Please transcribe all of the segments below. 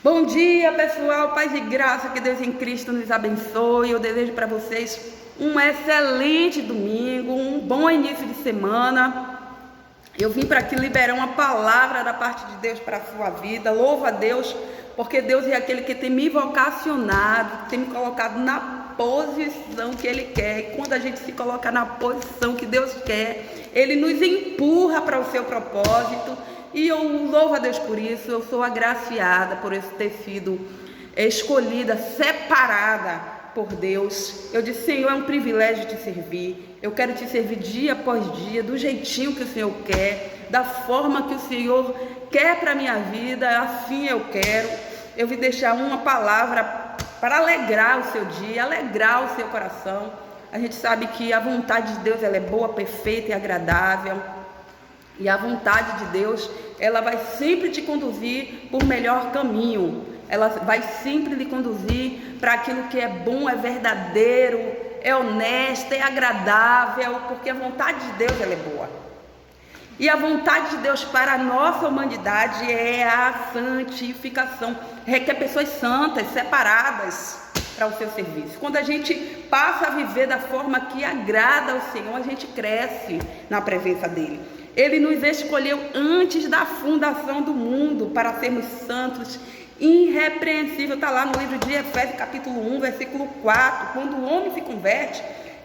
Bom dia, pessoal, paz e graça, que Deus em Cristo nos abençoe. Eu desejo para vocês um excelente domingo, um bom início de semana. Eu vim para aqui liberar uma palavra da parte de Deus para a sua vida. Louva a Deus, porque Deus é aquele que tem me vocacionado, tem me colocado na posição que Ele quer. E quando a gente se coloca na posição que Deus quer, Ele nos empurra para o seu propósito. E eu louvo a Deus por isso. Eu sou agraciada por esse ter sido escolhida, separada por Deus. Eu disse: Senhor, é um privilégio te servir. Eu quero te servir dia após dia, do jeitinho que o Senhor quer, da forma que o Senhor quer para a minha vida, assim eu quero. Eu vim deixar uma palavra para alegrar o seu dia, alegrar o seu coração. A gente sabe que a vontade de Deus ela é boa, perfeita e agradável. E a vontade de Deus, ela vai sempre te conduzir por melhor caminho. Ela vai sempre lhe conduzir para aquilo que é bom, é verdadeiro, é honesto, é agradável, porque a vontade de Deus ela é boa. E a vontade de Deus para a nossa humanidade é a santificação. Requer pessoas santas, separadas para o seu serviço. Quando a gente passa a viver da forma que agrada ao Senhor, a gente cresce na presença dEle. Ele nos escolheu antes da fundação do mundo para sermos santos, irrepreensível. Está lá no livro de Efésios capítulo 1, versículo 4. Quando o homem se converte,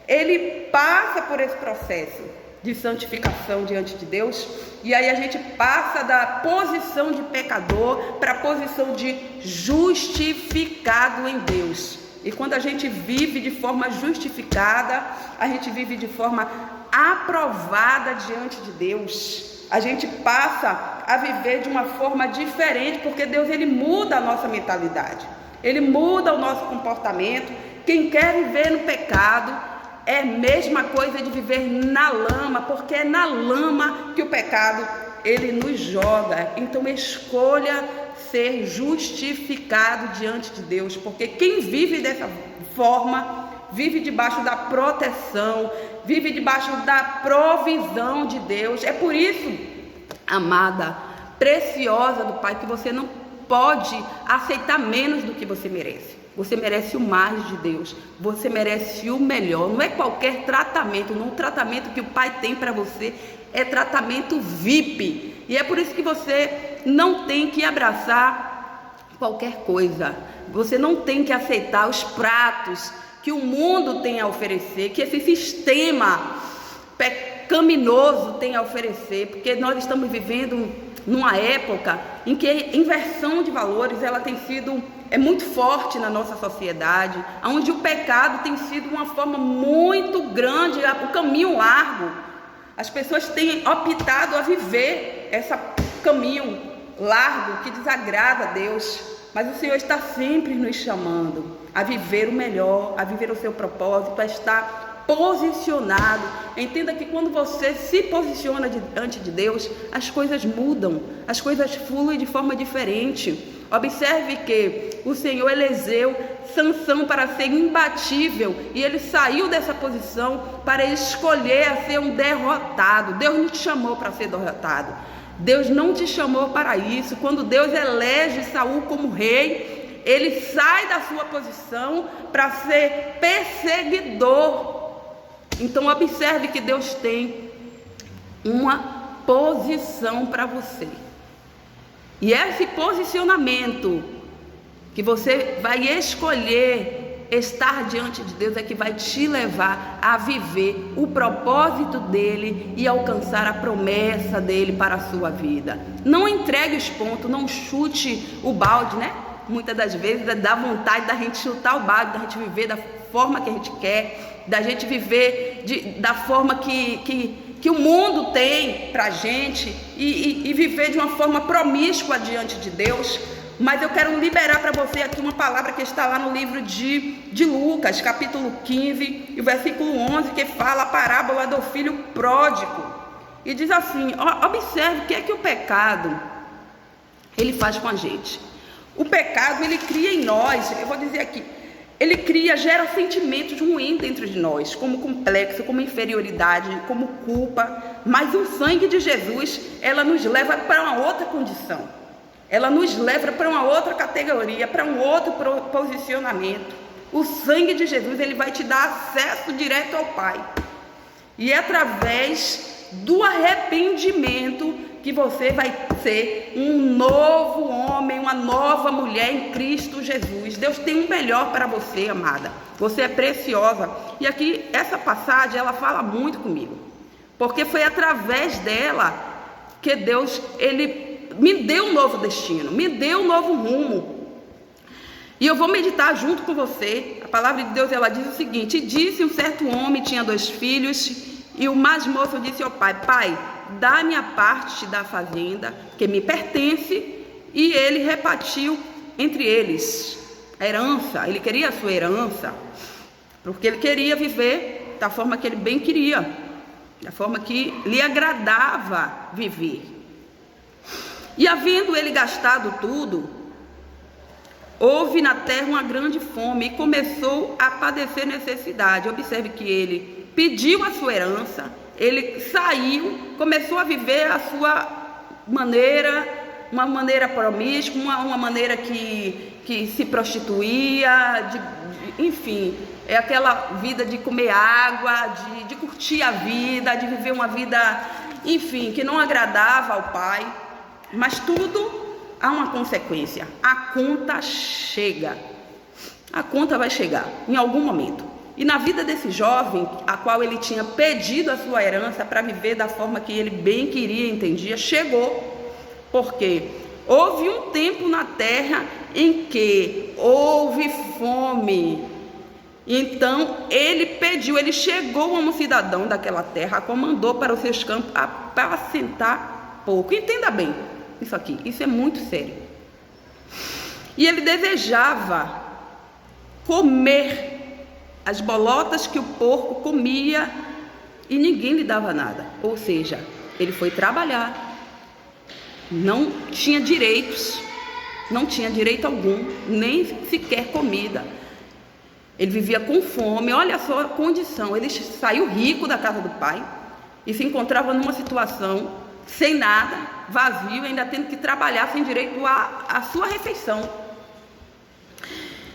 ele passa por esse processo de santificação diante de Deus. E aí a gente passa da posição de pecador para a posição de justificado em Deus. E quando a gente vive de forma justificada, a gente vive de forma aprovada diante de Deus. A gente passa a viver de uma forma diferente, porque Deus ele muda a nossa mentalidade, ele muda o nosso comportamento. Quem quer viver no pecado é a mesma coisa de viver na lama, porque é na lama que o pecado ele nos joga. Então escolha ser justificado diante de Deus, porque quem vive dessa forma vive debaixo da proteção, vive debaixo da provisão de Deus. É por isso, amada, preciosa do Pai, que você não pode aceitar menos do que você merece. Você merece o mais de Deus, você merece o melhor. Não é qualquer tratamento, não. O tratamento que o Pai tem para você é tratamento VIP. E é por isso que você não tem que abraçar qualquer coisa. Você não tem que aceitar os pratos que o mundo tem a oferecer, que esse sistema pecaminoso tem a oferecer, porque nós estamos vivendo numa época em que a inversão de valores ela tem sido muito forte na nossa sociedade, onde o pecado tem sido uma forma muito grande, o caminho largo. As pessoas têm optado a viver esse caminho largo que desagrada a Deus, mas o Senhor está sempre nos chamando a viver o melhor, a viver o seu propósito, a estar posicionado. Entenda que quando você se posiciona diante de Deus, as coisas mudam, as coisas fluem de forma diferente. Observe que o Senhor elegeu Sansão para ser imbatível, e ele saiu dessa posição para escolher a ser um derrotado. Deus não te chamou para ser derrotado, Deus não te chamou para isso. Quando Deus elege Saul como rei, ele sai da sua posição para ser perseguidor. Então observe que Deus tem uma posição para você. E esse posicionamento que você vai escolher estar diante de Deus é que vai te levar a viver o propósito dele e alcançar a promessa dele para a sua vida. Não entregue os pontos, não chute o balde, né? Muitas das vezes dá vontade da gente chutar o balde, da gente viver da forma que a gente quer, da gente viver da forma que o mundo tem pra gente e viver de uma forma promíscua diante de Deus. Mas eu quero liberar para você aqui uma palavra que está lá no livro de Lucas, capítulo 15, e o versículo 11, que fala a parábola do filho pródigo. E diz assim: observe o que é que o pecado ele faz com a gente. O pecado, ele cria em nós, eu vou dizer aqui, ele gera sentimentos ruins dentro de nós, como complexo, como inferioridade, como culpa. Mas o sangue de Jesus, ela nos leva para uma outra condição. ela nos leva para uma outra categoria, para um outro posicionamento. O sangue de Jesus, ele vai te dar acesso direto ao Pai. E é através do arrependimento que você vai ser um novo homem, uma nova mulher em Cristo Jesus. Deus tem um melhor para você, amada. Você é preciosa. E aqui, essa passagem, ela fala muito comigo. Porque foi através dela que Deus, ele me deu um novo destino, me deu um novo rumo. E eu vou meditar junto com você. A palavra de Deus, ela diz o seguinte: e disse um certo homem, tinha 2 filhos, e o mais moço disse ao pai: pai, dá-me a parte da fazenda que me pertence. E ele repartiu entre eles a herança. Ele queria a sua herança, porque ele queria viver da forma que ele bem queria, da forma que lhe agradava viver. E havendo ele gastado tudo, houve na terra uma grande fome e começou a padecer necessidade. Observe que ele pediu a sua herança, ele saiu, começou a viver a sua maneira, uma maneira promíscua, uma maneira que se prostituía, enfim, é aquela vida de comer água, de curtir a vida, de viver uma vida, enfim, que não agradava ao Pai. Mas tudo há uma consequência. A conta chega. A conta vai chegar em algum momento. E na vida desse jovem, a qual ele tinha pedido a sua herança para viver da forma que ele bem queria e entendia, chegou. Porque houve um tempo na terra em que houve fome. Então ele pediu, ele chegou como cidadão daquela terra, comandou para os seus campos apacentar pouco. Entenda bem isso aqui, isso é muito sério. E ele desejava comer as bolotas que o porco comia e ninguém lhe dava nada. Ou seja, ele foi trabalhar, não tinha direitos, não tinha direito algum, nem sequer comida. Ele vivia com fome. Olha só a condição. Ele saiu rico da casa do pai e se encontrava numa situação sem nada, vazio, ainda tendo que trabalhar sem direito à sua refeição.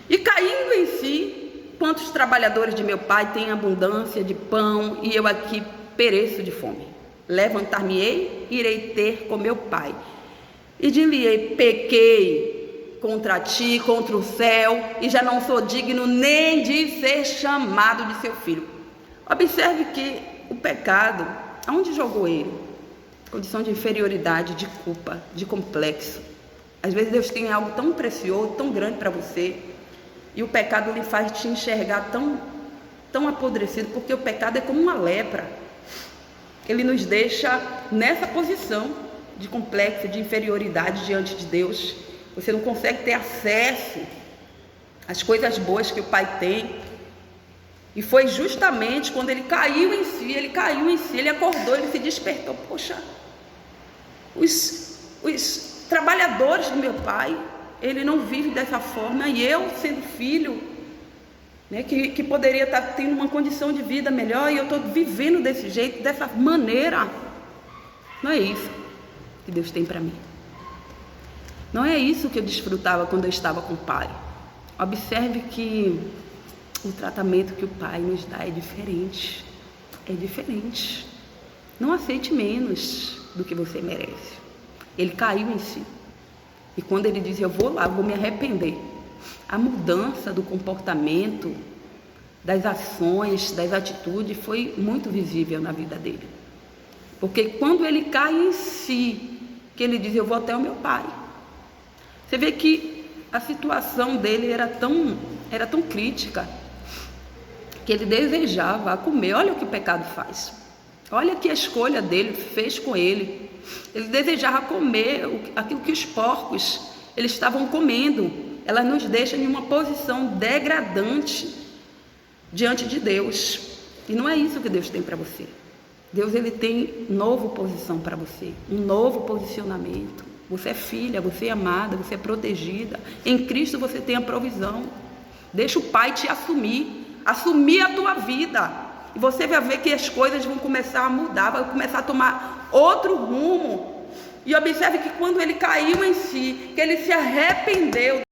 E caindo em si: quantos trabalhadores de meu pai têm abundância de pão e eu aqui pereço de fome? Levantar-me-ei, irei ter com meu pai e dir-lhe-ei: pequei contra ti, contra o céu, e já não sou digno nem de ser chamado de seu filho. Observe que o pecado, aonde jogou ele? Condição de inferioridade, de culpa, de complexo. Às vezes Deus tem algo tão precioso, tão grande para você, e o pecado lhe faz te enxergar tão apodrecido, porque o pecado é como uma lepra. Ele nos deixa nessa posição de complexo, de inferioridade diante de Deus. Você não consegue ter acesso às coisas boas que o Pai tem. E foi justamente quando ele caiu em si, ele acordou, ele se despertou. Poxa, os trabalhadores do meu pai, ele não vive dessa forma, e eu, sendo filho, né, que poderia estar tendo uma condição de vida melhor, e eu estou vivendo desse jeito, dessa maneira. Não é isso que Deus tem para mim. Não é isso que eu desfrutava quando eu estava com o Pai. Observe que o tratamento que o Pai nos dá é diferente. É diferente. Não aceite menos do que você merece. Ele caiu em si. E quando ele diz: eu vou lá, vou me arrepender, a mudança do comportamento, das ações, das atitudes foi muito visível na vida dele. Porque quando ele cai em si, que ele diz: eu vou até o meu pai. Você vê que a situação dele era tão crítica, que ele desejava comer. Olha o que o pecado faz. Olha que a escolha dele fez com ele. Ele desejava comer aquilo que os porcos eles estavam comendo. Ela nos deixa em uma posição degradante diante de Deus. E não é isso que Deus tem para você. Deus, ele tem nova posição para você, um novo posicionamento. Você é filha, você é amada, você é protegida. Em Cristo você tem a provisão. Deixa o Pai te assumir a tua vida. E você vai ver que as coisas vão começar a mudar, vai começar a tomar outro rumo. E observe que quando ele caiu em si, que ele se arrependeu